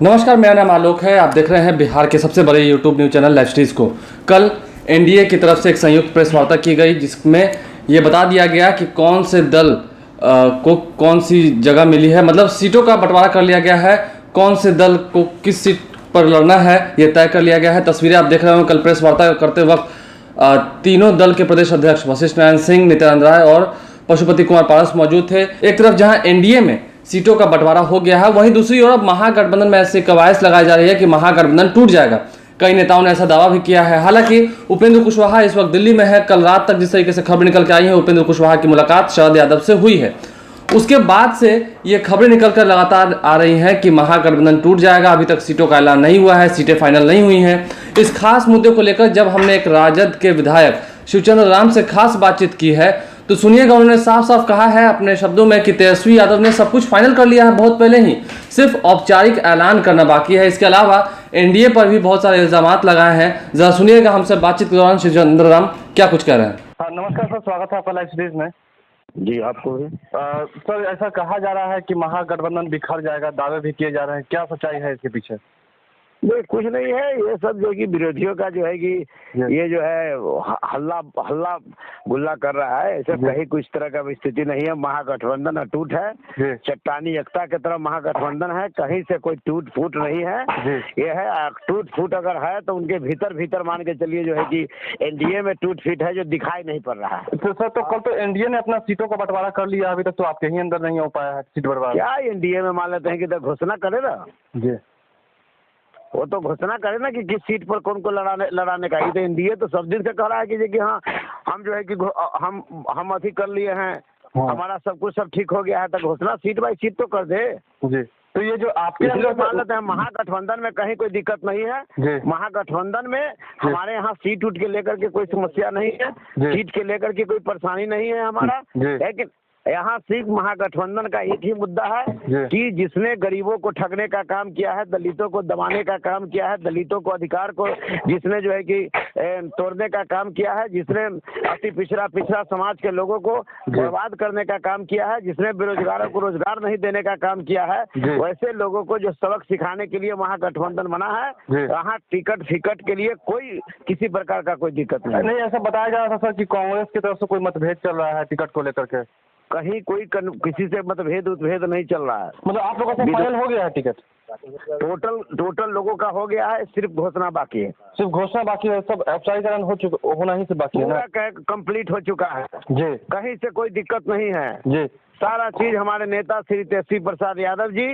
नमस्कार, मेरा नाम आलोक है। आप देख रहे हैं बिहार के सबसे बड़े यूट्यूब न्यूज़ चैनल लाइव स्ट्रीज को। कल एनडीए की तरफ से एक संयुक्त प्रेस वार्ता की गई जिसमें ये बता दिया गया कि कौन से दल को कौन सी जगह मिली है, मतलब सीटों का बंटवारा कर लिया गया है। कौन से दल को किस सीट पर लड़ना है ये तय कर लिया गया है। तस्वीरें आप देख रहे हो। कल प्रेस वार्ता करते वक्त तीनों दल के प्रदेश अध्यक्ष वशिष्ठ नारायण सिंह, नित्यानंद राय और पशुपति कुमार पारस मौजूद थे। एक तरफ जहां एनडीए में सीटों का बंटवारा हो गया है, वहीं दूसरी ओर महागठबंधन में ऐसी कवायद लगाई जा रही है कि महागठबंधन टूट जाएगा। कई नेताओं ने ऐसा दावा भी किया है। हालांकि उपेंद्र कुशवाहा इस वक्त दिल्ली में है। कल रात तक जिस तरीके से खबरें निकल के आई है, उपेंद्र कुशवाहा की मुलाकात शरद यादव से हुई है। उसके बाद से ये खबरें निकलकर लगातार आ रही हैं कि महागठबंधन टूट जाएगा। अभी तक सीटों का ऐलान नहीं हुआ है, सीटें फाइनल नहीं हुई हैं। इस खास मुद्दे को लेकर जब हमने एक राजद के विधायक शिवचंद्र राम से खास बातचीत की है तो सुनिएगा, उन्होंने साफ साफ कहा है अपने शब्दों में कि तेजस्वी यादव ने सब कुछ फाइनल कर लिया है बहुत पहले ही, सिर्फ औपचारिक ऐलान करना बाकी है। इसके अलावा एनडीए पर भी बहुत सारे इल्जामात लगाए हैं। जरा सुनिएगा हमसे बातचीत के दौरान शिवचंद्र राम क्या कुछ कह रहे हैं। नमस्कार सर, स्वागत है आपका लाइव सीरीज में। जी आपको भी। सर, ऐसा कहा जा रहा है कि महागठबंधन बिखर जाएगा, दावे भी किए जा रहे हैं, क्या सच्चाई है इसके पीछे? नहीं, कुछ नहीं है। ये सब जो कि विरोधियों का जो है कि ये जो है हल्ला हल्ला गुल्ला कर रहा है। ऐसा कहीं कुछ तरह का स्थिति नहीं है। महागठबंधन अटूट है, चट्टानी एकता की तरह महागठबंधन है, कहीं से कोई टूट फूट नहीं है। ये है टूट फूट अगर है तो उनके भीतर भीतर मान के चलिए जो है कि एनडीए में टूट फूट है जो दिखाई नहीं पड़ रहा है। तो सर, तो कल तो एनडीए ने अपना सीटों का बंटवारा कर लिया, अभी तक तो आपके ही अंदर नहीं हो पाया है सीट बंटवारा। क्या एनडीए में मान लेते हैं कि घोषणा करे ना, जी वो तो घोषणा करे ना कि किस सीट पर कौन को लड़ाने का। ये तो एनडीए तो सब दिन से कह रहा है कि हाँ हम जो है कि हम अभी कर लिए हैं, हमारा सब कुछ सब ठीक हो गया है। तो घोषणा सीट बाई सीट तो कर दे। जी, तो ये जो आपके इसलिए मान लेते हैं महागठबंधन में कहीं कोई दिक्कत नहीं है। महागठबंधन में हमारे यहाँ सीट उठ के लेकर के कोई समस्या नहीं है, सीट के लेकर के कोई परेशानी नहीं है हमारा। लेकिन यहाँ सिर्फ महागठबंधन का एक ही मुद्दा है कि जिसने गरीबों को ठगने का काम किया है, दलितों को दबाने का काम किया है, दलितों को अधिकार को जिसने जो है कि तोड़ने का काम किया है, जिसने अति पिछड़ा समाज के लोगों को बर्बाद करने का काम किया है, जिसने बेरोजगारों को रोजगार नहीं देने का काम किया है, वैसे लोगों को जो सबक सिखाने के लिए महागठबंधन बना है। यहाँ टिकट फिकट के लिए कोई किसी प्रकार का कोई दिक्कत नहीं। ऐसा बताया जा रहा था सर कि कांग्रेस की तरफ से कोई मतभेद चल रहा है टिकट को लेकर के। कहीं कोई किसी से मतभेद उत्भेद नहीं चल रहा है। मतलब आप लोगों का फाइनल हो गया है टिकट? टोटल लोगों का हो गया है, सिर्फ घोषणा बाकी है। सिर्फ घोषणा बाकी है, सब औपचारिकरण होना ही से बाकी है ना? कंप्लीट हो चुका है जी, कहीं से कोई दिक्कत नहीं है जी। सारा चीज हमारे नेता श्री तेजस्वी प्रसाद यादव जी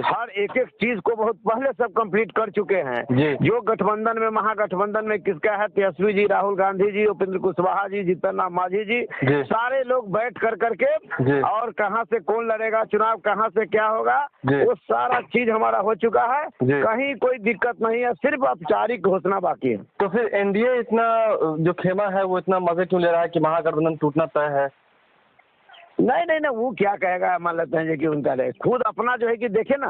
हर एक चीज को बहुत पहले सब कंप्लीट कर चुके हैं। जो गठबंधन में महागठबंधन में किसका है, तेजस्वी जी, राहुल गांधी जी, उपेंद्र कुशवाहा जी, जीतन राम मांझी जी, सारे लोग बैठ कर करके और कहां से कौन लड़ेगा चुनाव, कहां से क्या होगा, वो सारा चीज हमारा हो चुका है। कहीं कोई दिक्कत नहीं है, सिर्फ औपचारिक घोषणा बाकी है। तो फिर एनडीए इतना जो खेमा है वो इतना मजे क्यों ले रहा है कि महागठबंधन टूटना तय है? नहीं, वो क्या कहेगा, मान लेते हैं कि उनका खुद अपना जो है कि देखे ना,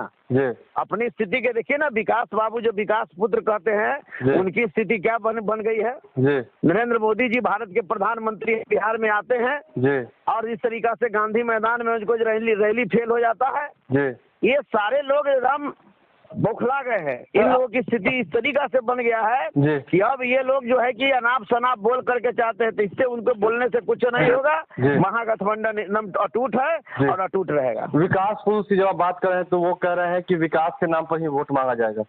अपनी स्थिति के देखिए ना। विकास बाबू जो विकास पुत्र कहते हैं, उनकी स्थिति क्या बन गई है। नरेंद्र मोदी जी भारत के प्रधानमंत्री बिहार में आते हैं और इस तरीका से गांधी मैदान में उनको रैली फेल हो जाता है। ये सारे लोग एकदम बौखला गए हैं। इन लोगों की स्थिति इस तरीका से बन गया है कि अब ये लोग जो है कि अनाप शनाप बोल करके चाहते हैं, तो इससे उनको बोलने से कुछ नहीं होगा। महागठबंधन एकदम अटूट है और अटूट रहेगा। विकास पुरुष की जब आप बात कर रहे हैं तो वो कह रहे हैं कि विकास के नाम पर ही वोट मांगा जाएगा।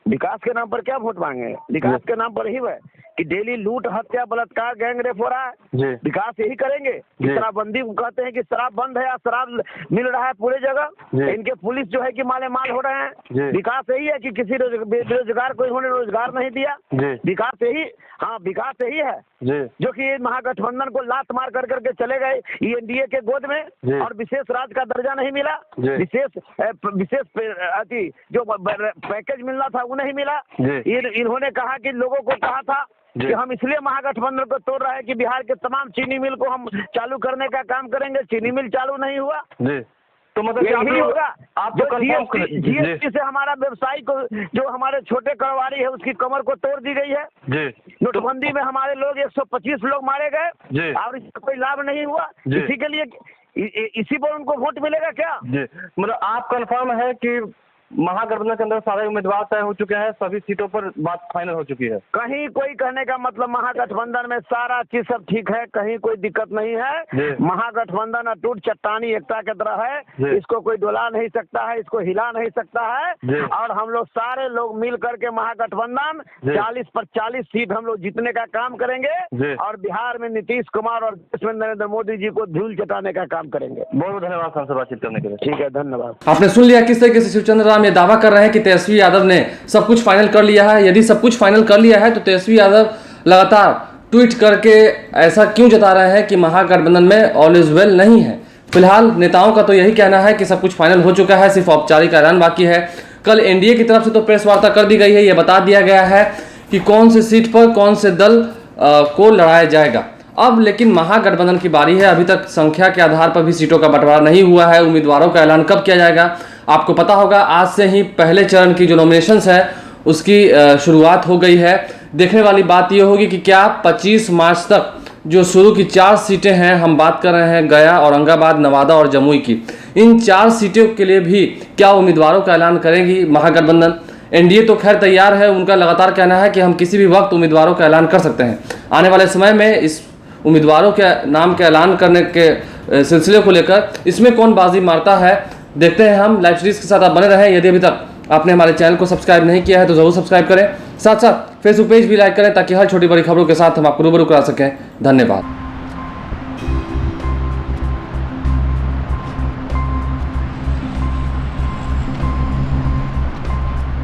विकास के नाम पर क्या वोट मांगे? विकास के नाम पर ही है कि डेली लूट हत्या बलात्कार गैंग रेप हो रहा है। विकास यही करेंगे? शराबबंदी कहते हैं कि शराब बंद है या शराब मिल रहा है पूरी जगह, इनके पुलिस जो है कि माले माल हो रहे हैं। विकास यही है कि किसी बेरोजगार को इन्होंने रोजगार नहीं दिया। विकास यही, हाँ विकास यही है जो कि महागठबंधन को लात मार कर करके चले गए एनडीए के गोद में और विशेष राज्य का दर्जा नहीं मिला, विशेष जो पैकेज मिलना था वो नहीं मिला। इन्होंने कहा कि लोगों को कहा था कि हम इसलिए महागठबंधन को तोड़ रहे हैं कि बिहार के तमाम चीनी मिल को हम चालू करने का काम करेंगे। चीनी मिल चालू नहीं हुआ तो मतलब यही होगा। आप जो जीएसटी से हमारा व्यवसायी को, जो हमारे छोटे कारोबारी है, उसकी कमर को तोड़ दी गई है। नोटबंदी में हमारे लोग 125 लोग मारे गए और इसका कोई लाभ नहीं हुआ। इसी के लिए इसी पर उनको वोट मिलेगा क्या? मतलब आप कंफर्म है कि महागठबंधन के अंदर सारे उम्मीदवार तय हो चुके हैं, सभी सीटों पर बात फाइनल हो चुकी है। कहीं कोई कहने का मतलब महागठबंधन में सारा चीज सब ठीक है, कहीं कोई दिक्कत नहीं है। महागठबंधन अटूट चट्टानी एकता की तरह है, इसको कोई डोला नहीं सकता है, इसको हिला नहीं सकता है। और हम लोग सारे लोग मिल करके महागठबंधन 40 पर 40 सीट हम लोग जीतने का काम करेंगे और बिहार में नीतीश कुमार और देश में नरेंद्र मोदी जी को धूल चटाने का काम करेंगे। बहुत बहुत धन्यवाद हमसे बातचीत करने के लिए। ठीक है, धन्यवाद। आपने सुन लिया किस तरीके से शिवचंद्र राम ये दावा कर रहे हैं कि तेजस्वी यादव ने सब कुछ फाइनल कर लिया है। यदि सब कुछ फाइनल कर लिया है तो तेजस्वी यादव लगातार ट्वीट करके ऐसा क्यों जता रहे हैं कि महागठबंधन में ऑल इज वेल नहीं है। फिलहाल नेताओं का तो यही कहना है कि सब कुछ फाइनल हो चुका है, सिर्फ औपचारिक ऐलान बाकी है। कल एनडीए की तरफ से तो प्रेस वार्ता कर दी गई है, यह बता दिया गया है कि कौन सी सीट पर कौन से दल को लड़ाया जाएगा। अब लेकिन महागठबंधन की बारी है। अभी तक संख्या के आधार पर भी सीटों का बंटवारा नहीं हुआ है। उम्मीदवारों का ऐलान कब किया जाएगा आपको पता होगा। आज से ही पहले चरण की जो नॉमिनेशंस है उसकी शुरुआत हो गई है। देखने वाली बात यह होगी कि क्या 25 मार्च तक जो शुरू की 4 सीटें हैं, हम बात कर रहे हैं गया, औरंगाबाद, नवादा और जमुई की, इन 4 सीटों के लिए भी क्या उम्मीदवारों का ऐलान करेगी महागठबंधन। एनडीए तो खैर तैयार है, उनका लगातार कहना है कि हम किसी भी वक्त उम्मीदवारों का ऐलान कर सकते हैं। आने वाले समय में इस उम्मीदवारों के नाम के ऐलान करने के सिलसिले को लेकर इसमें कौन बाजी मारता है देखते हैं हम। लाइव सीरीज के साथ आप बने रहें। यदि अभी तक आपने हमारे चैनल को सब्सक्राइब नहीं किया है तो जरूर सब्सक्राइब करें, साथ साथ फेसबुक पेज भी लाइक करें ताकि हर छोटी बड़ी खबरों के साथ हम आपको रूबरू करा सकें। धन्यवाद।